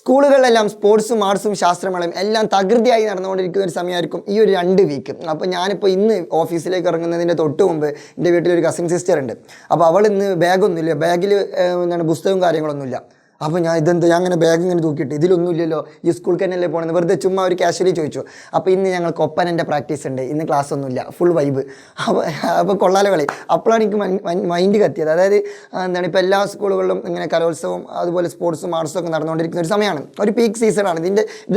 സ്കൂളുകളിലെല്ലാം സ്പോർട്സും ആർട്സും ശാസ്ത്രമേളയും എല്ലാം തകൃതിയായി നടന്നുകൊണ്ടിരിക്കുന്ന ഒരു സമയമായിരിക്കും ഈ ഒരു 2 വീക്ക്. അപ്പോൾ ഞാനിപ്പോൾ ഇന്ന് ഓഫീസിലേക്ക് ഇറങ്ങുന്നതിൻ്റെ തൊട്ട് മുമ്പ് എൻ്റെ വീട്ടിലൊരു കസിൻ സിസ്റ്റർ ഉണ്ട്. അപ്പോൾ അവൾ ഇന്ന് ബാഗൊന്നുമില്ല, ബാഗിൽ പുസ്തകവും കാര്യങ്ങളൊന്നുമില്ല. അപ്പോൾ ഞാൻ ഞാൻ അങ്ങനെ ബാഗ് ഇങ്ങനെ തൂക്കിയിട്ട് ഇതിലൊന്നുമില്ലല്ലോ, ഈ സ്കൂൾക്ക് തന്നെയല്ലേ പോകണമെന്ന് വെറുതെ ചുമ്മാ ഒരു കാഷ്വലി ചോദിച്ചു. അപ്പോൾ ഇന്ന് ഞങ്ങൾക്ക് ഒപ്പനൻ്റെ പ്രാക്ടീസ് ഉണ്ട്, ഇന്ന് ക്ലാസ് ഒന്നുമില്ല, ഫുൾ വൈബ്. അപ്പോൾ കൊള്ളാലോ കളി. അപ്പോഴാണ് എനിക്ക് മൈൻഡ് കത്തിയത്. അതായത് ഇപ്പോൾ എല്ലാ സ്കൂളുകളിലും ഇങ്ങനെ കലോത്സവം അതുപോലെ സ്പോർട്സും ആർട്സും ഒക്കെ നടന്നുകൊണ്ടിരിക്കുന്ന ഒരു സമയമാണ്, ഒരു പീക്ക് സീസണാണ്.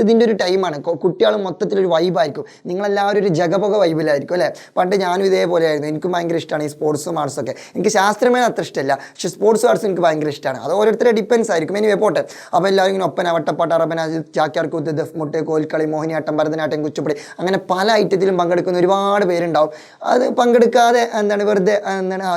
ഇതിൻ്റെ ഒരു ടൈമാണ്. കുട്ടികൾ മൊത്തത്തിലൊരു വൈബായിരിക്കും. നിങ്ങളെല്ലാവരും ഒരു ജഗപൊക വൈബിലായിരിക്കും അല്ലേ. പണ്ട് ഞാനും ഇതേപോലെ ആയിരുന്നു. എനിക്കും ഭയങ്കര ഇഷ്ടമാണ് ഈ സ്പോർട്സും ആർട്സൊക്കെ. എനിക്ക് ശാസ്ത്രമേള അത്ര ഇഷ്ടമല്ല, പക്ഷേ സ്പോർട്സും ആർട്സും എനിക്ക് ഭയങ്കര ഇഷ്ടമാണ്. അത് ഓരോരുത്തരുടെ ഡിപ്പെൻസ് ആയിരിക്കും. ഇനി പോട്ടെ. അപ്പോൾ എല്ലാവരും ഇങ്ങനെ ഒപ്പന, വട്ടപ്പാട്ട്, അറബന, ചാക്യാർകൂത്ത്, ദഫ്മുട്ട്, കോൽക്കളി, മോഹിനിയാട്ടം, ഭരതനാട്യം, കുച്ചിപ്പുടി, അങ്ങനെ പല ഐറ്റത്തിലും പങ്കെടുക്കുന്ന ഒരുപാട് പേരുണ്ടാവും. അത് പങ്കെടുക്കാതെ വെറുതെ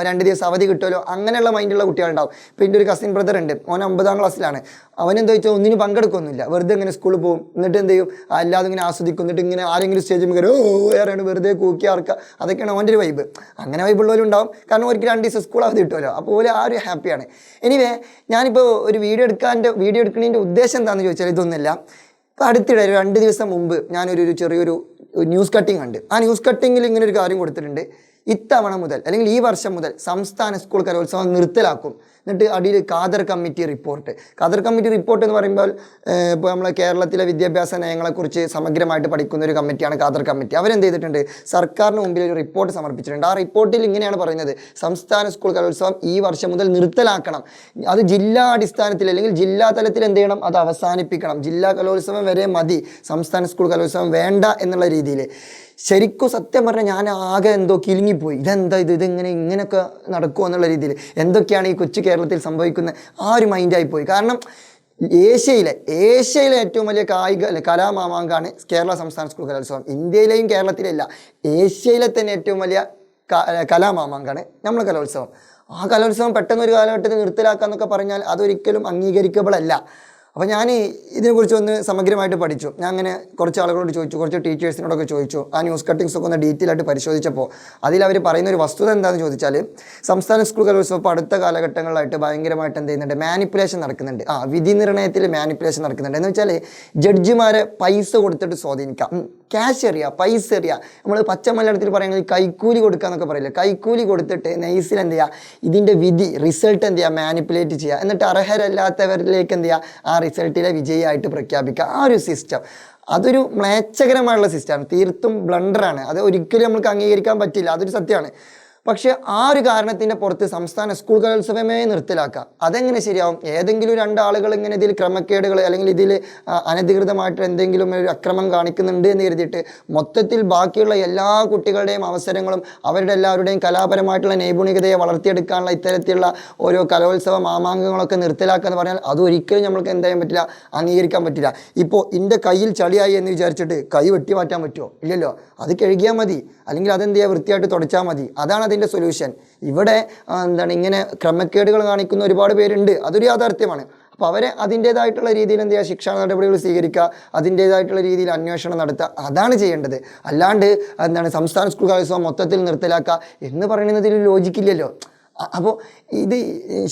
2 ദിവസം അവധി കിട്ടുമല്ലോ അങ്ങനെയുള്ള മൈൻഡുള്ള കുട്ടികളുണ്ടാവും. ഇപ്പോൾ എൻ്റെ ഒരു കസിൻ ബ്രദർ ഉണ്ട്, ഓൻ 9ാം ക്ലാസ്സിലാണ്. അവനെന്താ വെച്ചാൽ ഒന്നിനും പങ്കെടുക്കൊന്നുമില്ല, വെറുതെ ഇങ്ങനെ സ്കൂളിൽ പോകും. എന്നിട്ട് എന്ത് ചെയ്യും, അല്ലാതെ ഇങ്ങനെ ആസ്വദിക്കും. എന്നിട്ട് ഇങ്ങനെ ആരെങ്കിലും സ്റ്റേജിൽ കയറി വേറെ വെറുതെ കൂക്കി ആർക്കുക, അതൊക്കെയാണ് അവൻ്റെ ഒരു വൈബ്. അങ്ങനെ വൈബുള്ളവരും ഉണ്ടാവും, കാരണം അവർക്ക് 2 ദിവസം സ്കൂൾ അവധി കിട്ടുമല്ലോ. അപ്പോൾ ആ ഒരു ഹാപ്പിയാണ്. എനിവേ, ഞാനിപ്പോൾ ഒരു വീഡിയോ എടുക്കുന്നതിൻ്റെ ഉദ്ദേശം എന്താണെന്ന് ചോദിച്ചാൽ ഇതൊന്നുമില്ല. ഇപ്പോൾ അടുത്തിടെ 2 ദിവസം മുമ്പ് ഞാനൊരു ചെറിയൊരു ന്യൂസ് കട്ടിങ് കണ്ട്. ആ ന്യൂസ് കട്ടിങ്ങിൽ ഇങ്ങനെ ഒരു കാര്യം കൊടുത്തിട്ടുണ്ട്: ഇത്തവണ മുതൽ അല്ലെങ്കിൽ ഈ വർഷം മുതൽ സംസ്ഥാന സ്കൂൾ കലോത്സവം നിർത്തലാക്കും. എന്നിട്ട് അടിയിൽ Khader committee report. Khader committee report എന്ന് പറയുമ്പോൾ ഇപ്പോൾ നമ്മളെ കേരളത്തിലെ വിദ്യാഭ്യാസ നയങ്ങളെക്കുറിച്ച് സമഗ്രമായിട്ട് പഠിക്കുന്ന ഒരു കമ്മിറ്റിയാണ് ഖാദർ കമ്മിറ്റി. അവരെന്ത് ചെയ്തിട്ടുണ്ട്, സർക്കാരിന് മുമ്പിൽ ഒരു റിപ്പോർട്ട് സമർപ്പിച്ചിട്ടുണ്ട്. ആ റിപ്പോർട്ടിൽ ഇങ്ങനെയാണ് പറയുന്നത്: സംസ്ഥാന സ്കൂൾ കലോത്സവം ഈ വർഷം മുതൽ നിർത്തലാക്കണം. അത് ജില്ലാ അടിസ്ഥാനത്തിൽ അല്ലെങ്കിൽ ജില്ലാ തലത്തിൽ എന്ത് ചെയ്യണം, അത് അവസാനിപ്പിക്കണം. ജില്ലാ കലോത്സവം വരെ മതി, സംസ്ഥാന സ്കൂൾ കലോത്സവം വേണ്ട എന്നുള്ള രീതിയിൽ. ശരിക്കും സത്യം പറഞ്ഞാൽ ഞാൻ ആകെ എന്തോ കിലുങ്ങിപ്പോയി. ഇതെന്താ ഇങ്ങനെയൊക്കെ നടക്കുമോ എന്നുള്ള രീതിയിൽ. എന്തൊക്കെയാണ് ഈ കൊച്ചു കേരളത്തിൽ സംഭവിക്കുന്നത്, ആ ഒരു മൈൻഡായിപ്പോയി. കാരണം ഏഷ്യയിലെ ഏറ്റവും വലിയ കലാമാമാങ്കമാണ് കേരള സംസ്ഥാന സ്കൂൾ കലോത്സവം. ഇന്ത്യയിലെയും കേരളത്തിലെയല്ല, ഏഷ്യയിലെ തന്നെ ഏറ്റവും വലിയ കലാമാമാങ്കമാണ് നമ്മളെ കലോത്സവം. ആ കലോത്സവം പെട്ടെന്ന് ഒരു കാലഘട്ടത്തിൽ നിർത്തലാക്കുക എന്നൊക്കെ പറഞ്ഞാൽ അതൊരിക്കലും അംഗീകരിക്കബിൾ അല്ല. അപ്പോൾ ഞാൻ ഇതിനെക്കുറിച്ച് ഒന്ന് സമഗ്രമായിട്ട് പഠിച്ചു. ഞാൻ അങ്ങനെ കുറച്ച് ആളുകളോട് ചോദിച്ചു, കുറച്ച് ടീച്ചേഴ്സിനോടൊക്കെ ചോദിച്ചു. ആ ന്യൂസ് കട്ടിങ്സൊക്കെ ഒന്ന് ഡീറ്റെയിൽ ആയിട്ട് പരിശോധിച്ചപ്പോൾ അതിലവർ പറയുന്ന ഒരു വസ്തുത എന്താണെന്ന് ചോദിച്ചാൽ, സംസ്ഥാന സ്കൂൾ കലോത്സവം ഇപ്പോൾ അടുത്ത കാലഘട്ടങ്ങളിലായിട്ട് ഭയങ്കരമായിട്ട് എന്ത് ചെയ്യുന്നുണ്ട്, മാനിപ്പുലേഷൻ നടക്കുന്നുണ്ട്. വിധി നിർണ്ണയത്തിൽ മാനിപ്പുലേഷൻ നടക്കുന്നുണ്ട്. എന്ന് വെച്ചാൽ ജഡ്ജിമാരെ പൈസ കൊടുത്തിട്ട് സ്വാധീനിക്കാം, ക്യാഷ് എറിയുക, പൈസ എറിയുക. നമ്മൾ പച്ച മലയാളത്തിൽ പറയുന്നത് കൈക്കൂലി കൊടുക്കുക എന്നൊക്കെ പറയില്ല. കൈക്കൂലി കൊടുത്തിട്ട് നൈസിൽ എന്ത് ചെയ്യുക, ഇതിൻ്റെ വിധി റിസൾട്ട് എന്ത് ചെയ്യുക, മാനിപ്പുലേറ്റ് ചെയ്യുക. എന്നിട്ട് അർഹരല്ലാത്തവരിലേക്ക് എന്ത് ചെയ്യുക, ആ റിസൾട്ടിലെ വിജയിയായിട്ട് പ്രഖ്യാപിക്കുക. ആ ഒരു സിസ്റ്റം അതൊരു മ്ലേച്ഛകരമായുള്ള സിസ്റ്റമാണ്, തീർത്തും ബ്ലണ്ടറാണ്. അത് ഒരിക്കലും നമുക്ക് അംഗീകരിക്കാൻ പറ്റില്ല, അതൊരു സത്യമാണ്. പക്ഷേ ആ ഒരു കാരണത്തിൻ്റെ പുറത്ത് സംസ്ഥാന സ്കൂൾ കലോത്സവമേ നിർത്തലാക്കുക, അതെങ്ങനെ ശരിയാവും? ഏതെങ്കിലും 2 ആളുകൾ ഇങ്ങനെ ഇതിൽ ക്രമക്കേടുകൾ അല്ലെങ്കിൽ ഇതിൽ അനധികൃതമായിട്ട് എന്തെങ്കിലും ഒരു അക്രമം കാണിക്കുന്നുണ്ട് എന്ന് കരുതിയിട്ട് മൊത്തത്തിൽ ബാക്കിയുള്ള എല്ലാ കുട്ടികളുടെയും അവസരങ്ങളും അവരുടെ എല്ലാവരുടെയും കലാപരമായിട്ടുള്ള നൈപുണികതയെ വളർത്തിയെടുക്കാനുള്ള ഇത്തരത്തിലുള്ള ഓരോ കലോത്സവ മാമാങ്കങ്ങളൊക്കെ നിർത്തലാക്കുക എന്ന് പറഞ്ഞാൽ അതൊരിക്കലും നമ്മൾക്ക് എന്ത് ചെയ്യാൻ പറ്റില്ല, അംഗീകരിക്കാൻ പറ്റില്ല. ഇപ്പോൾ എൻ്റെ കയ്യിൽ ചളിയായി എന്ന് വിചാരിച്ചിട്ട് കൈ വെട്ടി മാറ്റാൻ പറ്റുമോ? ഇല്ലല്ലോ. അത് കഴുകിയാൽ മതി, അല്ലെങ്കിൽ അതെന്ത് ചെയ്യുക, വൃത്തിയായിട്ട് തുടച്ചാൽ മതി. അതാണ് അതിൻ്റെ സൊല്യൂഷൻ. ഇവിടെ ഇങ്ങനെ ക്രമക്കേടുകൾ കാണിക്കുന്ന ഒരുപാട് പേരുണ്ട്, അതൊരു യാഥാർത്ഥ്യമാണ്. അപ്പോൾ അവരെ അതിൻ്റേതായിട്ടുള്ള രീതിയിൽ എന്ത് ചെയ്യുക, ശിക്ഷാ നടപടികൾ സ്വീകരിക്കുക, അതിൻ്റേതായിട്ടുള്ള രീതിയിൽ അന്വേഷണം നടത്തുക, അതാണ് ചെയ്യേണ്ടത്. അല്ലാണ്ട് സംസ്ഥാന സ്കൂൾ കലോത്സവം മൊത്തത്തിൽ നിർത്തലാക്കുക എന്ന് പറയുന്നതിൽ ലോജിക്കില്ലല്ലോ. അപ്പോൾ ഇത്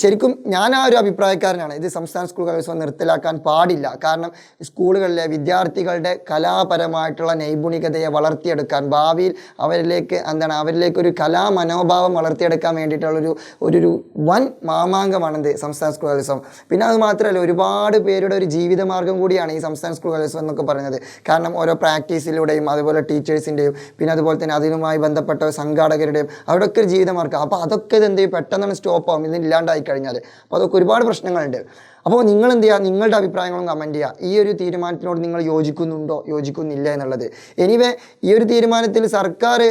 ശരിക്കും ഞാൻ ആ ഒരു അഭിപ്രായക്കാരനാണ്. ഇത് സംസ്ഥാന സ്കൂൾ കലോത്സവം നിർത്തലാക്കാൻ പാടില്ല. കാരണം സ്കൂളുകളിലെ വിദ്യാർത്ഥികളുടെ കലാപരമായിട്ടുള്ള നൈപുണികതയെ വളർത്തിയെടുക്കാൻ, ഭാവിയിൽ അവരിലേക്ക് ഒരു കലാമനോഭാവം വളർത്തിയെടുക്കാൻ വേണ്ടിയിട്ടുള്ളൊരു ഒരു വൻ മാമാങ്കമാണിത് സംസ്ഥാന സ്കൂൾ കലോത്സവം. പിന്നെ അത് മാത്രമല്ല, ഒരുപാട് പേരുടെ ഒരു ജീവിതമാർഗ്ഗം കൂടിയാണ് ഈ സംസ്ഥാന സ്കൂൾ കലോത്സവം എന്നൊക്കെ പറയുന്നത്. കാരണം ഓരോ പ്രാക്ടീസിലൂടെയും അതുപോലെ ടീച്ചേഴ്സിൻ്റെയും പിന്നെ അതുപോലെ തന്നെ അതിനുമായി ബന്ധപ്പെട്ട സംഘാടകരുടെയും അവിടെയൊക്കെ ഒരു ജീവിതമാർഗ്ഗം. അപ്പോൾ അതൊക്കെ ഇത് എന്ത് ചെയ്യും, പെട്ടെന്ന് സ്റ്റോപ്പ് ആവും ഇതില്ലാണ്ടായി കഴിഞ്ഞാൽ. അപ്പോൾ അതൊക്കെ ഒരുപാട് പ്രശ്നങ്ങളുണ്ട്. അപ്പോൾ നിങ്ങൾ എന്ത് ചെയ്യുക, നിങ്ങളുടെ അഭിപ്രായങ്ങളും കമൻറ്റ് ചെയ്യുക. ഈ ഒരു തീരുമാനത്തിനോട് നിങ്ങൾ യോജിക്കുന്നുണ്ടോ, യോജിക്കുന്നില്ല എന്നുള്ളത്. എനിവേ, ഈ ഒരു തീരുമാനത്തിൽ സർക്കാർ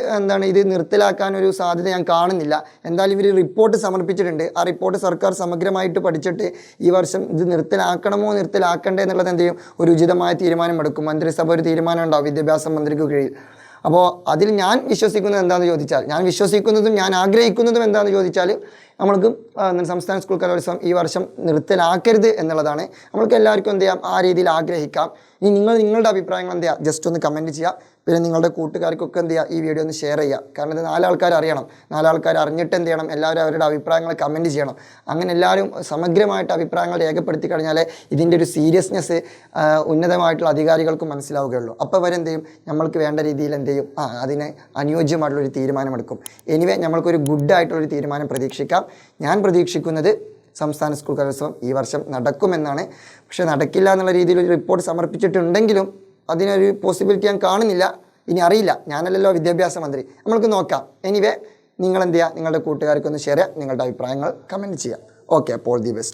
ഇത് നിർത്തലാക്കാൻ ഒരു സാധ്യത ഞാൻ കാണുന്നില്ല. എന്തായാലും ഇവർ റിപ്പോർട്ട് സമർപ്പിച്ചിട്ടുണ്ട്. ആ റിപ്പോർട്ട് സർക്കാർ സമഗ്രമായിട്ട് പഠിച്ചിട്ട് ഈ വർഷം ഇത് നിർത്തലാക്കണമോ നിർത്തലാക്കണ്ടേ എന്നുള്ളത് എന്ത് ചെയ്യും, ഒരു ഉചിതമായ തീരുമാനം എടുക്കും. മന്ത്രിസഭ ഒരു തീരുമാനം ഉണ്ടാവും വിദ്യാഭ്യാസ മന്ത്രിക്ക് കീഴിൽ. അപ്പോൾ അതിൽ ഞാൻ വിശ്വസിക്കുന്നത് എന്താണെന്ന് ചോദിച്ചാൽ, ഞാൻ ആഗ്രഹിക്കുന്നതും എന്താണെന്ന് ചോദിച്ചാൽ, നമ്മൾക്ക് സംസ്ഥാന സ്കൂൾ കലോത്സവം ഈ വർഷം നിർത്തലാക്കരുത് എന്നുള്ളതാണ്. നമ്മൾക്ക് എല്ലാവർക്കും എന്ത് ചെയ്യാം, ആ രീതിയിൽ ആഗ്രഹിക്കാം. ഇനി നിങ്ങളുടെ അഭിപ്രായങ്ങൾ എന്ത് ചെയ്യുക, ജസ്റ്റ് ഒന്ന് കമൻറ്റ് ചെയ്യുക. പിന്നെ നിങ്ങളുടെ കൂട്ടുകാർക്കൊക്കെ എന്ത് ചെയ്യുക, ഈ വീഡിയോ ഒന്ന് ഷെയർ ചെയ്യുക. കാരണം ഇത് 4 ആൾക്കാർ അറിയണം. 4 ആൾക്കാർ അറിഞ്ഞിട്ട് എന്ത് ചെയ്യണം, എല്ലാവരും അവരുടെ അഭിപ്രായങ്ങൾ കമൻറ്റ് ചെയ്യണം. അങ്ങനെ എല്ലാവരും സമഗ്രമായിട്ട് അഭിപ്രായങ്ങൾ രേഖപ്പെടുത്തി കഴിഞ്ഞാൽ ഇതിൻ്റെ ഒരു സീരിയസ്നെസ് ഉന്നതമായിട്ടുള്ള അധികാരികൾക്ക് മനസ്സിലാവുകയുള്ളൂ. അപ്പോൾ അവരെന്ത് ചെയ്യും, നമ്മൾക്ക് വേണ്ട രീതിയിൽ എന്ത് ചെയ്യും, അതിന് അനുയോജ്യമായിട്ടുള്ളൊരു തീരുമാനമെടുക്കും. എനിവേ നമ്മൾക്കൊരു ഗുഡായിട്ടുള്ളൊരു തീരുമാനം പ്രതീക്ഷിക്കാം. ഞാൻ പ്രതീക്ഷിക്കുന്നത് സംസ്ഥാന സ്കൂൾ കലോത്സവം ഈ വർഷം നടക്കുമെന്നാണ്. പക്ഷേ നടക്കില്ല എന്നുള്ള രീതിയിൽ ഒരു റിപ്പോർട്ട് സമർപ്പിച്ചിട്ടുണ്ടെങ്കിലും അതിനൊരു പോസിബിലിറ്റി ഞാൻ കാണുന്നില്ല. ഇനി അറിയില്ല, ഞാനല്ലല്ലോ വിദ്യാഭ്യാസ മന്ത്രി, നമ്മൾക്ക് നോക്കാം. എനിവേ നിങ്ങൾ എന്ത് ചെയ്യുക, നിങ്ങളുടെ കൂട്ടുകാർക്കൊന്ന് ഷെയർ ചെയ്യുക, നിങ്ങളുടെ അഭിപ്രായങ്ങൾ കമൻറ്റ് ചെയ്യുക. ഓക്കെ, അപ്പോൾ ദി ബെസ്റ്റ്.